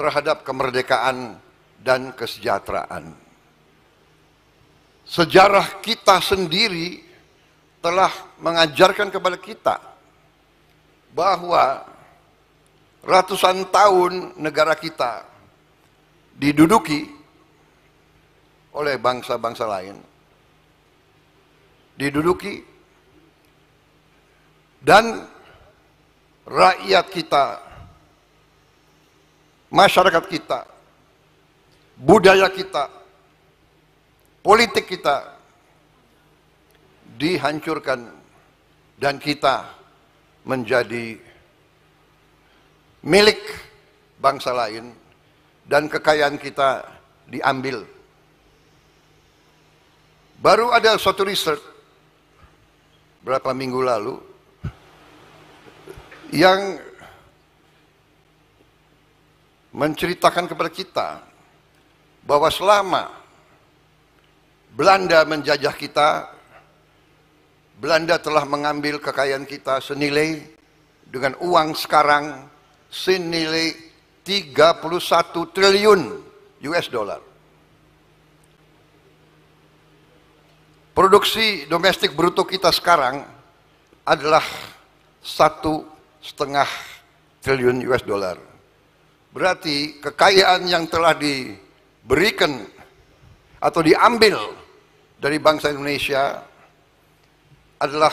terhadap kemerdekaan dan kesejahteraan. Sejarah kita sendiri telah mengajarkan kepada kita bahwa ratusan tahun negara kita diduduki oleh bangsa-bangsa lain, diduduki, dan rakyat kita, masyarakat kita, budaya kita, politik kita dihancurkan dan kita menjadi milik bangsa lain dan kekayaan kita diambil. Baru ada suatu riset berapa minggu lalu yang menceritakan kepada kita bahwa selama Belanda menjajah kita, Belanda telah mengambil kekayaan kita senilai dengan uang sekarang senilai 31 triliun US dollar. Produksi domestik bruto kita sekarang adalah 1,5 triliun US dollar. Berarti kekayaan yang telah diberikan atau diambil dari bangsa Indonesia adalah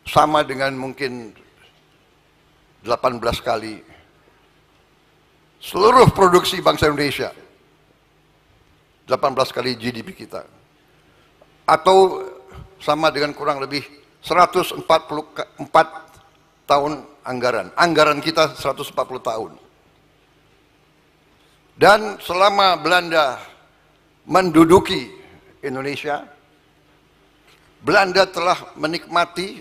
sama dengan mungkin 18 kali seluruh produksi bangsa Indonesia, 18 kali GDP kita, atau sama dengan kurang lebih 144 tahun anggaran kita 140 tahun. Dan selama Belanda menduduki Indonesia, Belanda telah menikmati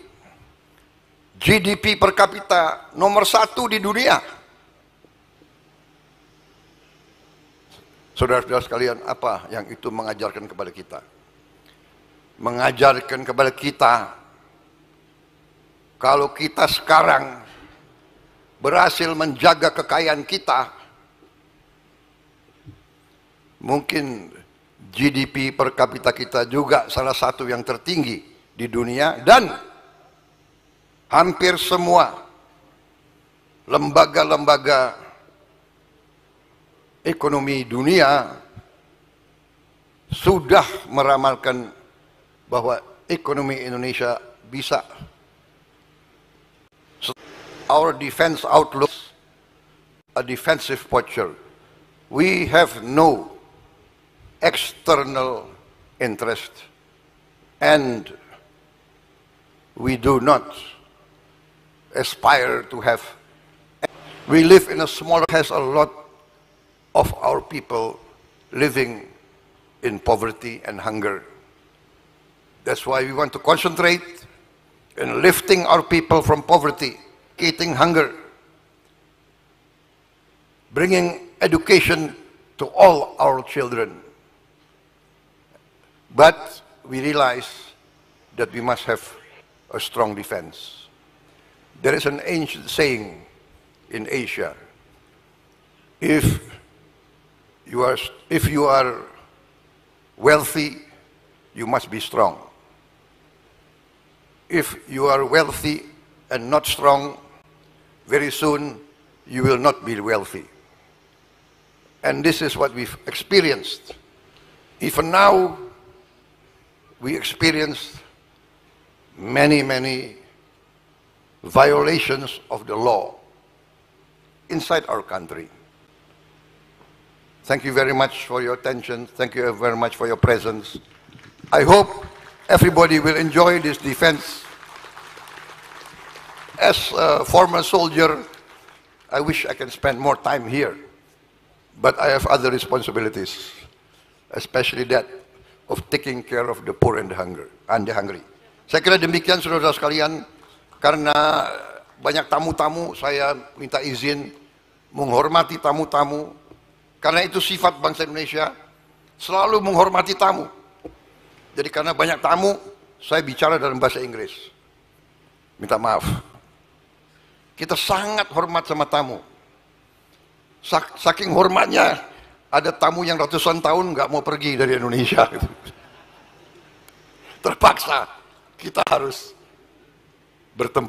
GDP per kapita nomor 1 di dunia. Saudara-saudara sekalian, apa yang itu mengajarkan kepada kita? Mengajarkan kepada kita, kalau kita sekarang berhasil menjaga kekayaan kita, mungkin GDP per kapita kita juga salah satu yang tertinggi di dunia, dan hampir semua lembaga-lembaga ekonomi dunia sudah meramalkan bahwa ekonomi Indonesia bisa. Our defense outlook, a defensive posture. We have no external interest, and we do not aspire to have. We live in a small, has a lot of our people living in poverty and hunger. That's why we want to concentrate in lifting our people from poverty, eating hunger, bringing education to all our children. But we realize that we must have a strong defense. There is an ancient saying in Asia: if you are wealthy, you must be strong. If you are wealthy and not strong, very soon you will not be wealthy. And this is what we've experienced. Even now, we experienced many violations of the law inside our country. Thank you very much for your attention. Thank you very much for your presence. I hope everybody will enjoy this defense. As a former soldier, I wish I can spend more time here, but I have other responsibilities, especially that of taking care of the poor and the hungry. Saya kira demikian, saudara-saudara sekalian. Karena banyak tamu-tamu, saya minta izin menghormati tamu-tamu. Karena itu sifat bangsa Indonesia, selalu menghormati tamu. Jadi karena banyak tamu, saya bicara dalam bahasa Inggris. Minta maaf. Kita sangat hormat sama tamu. Saking hormatnya, ada tamu yang ratusan tahun nggak mau pergi dari Indonesia. Terpaksa kita harus bertempat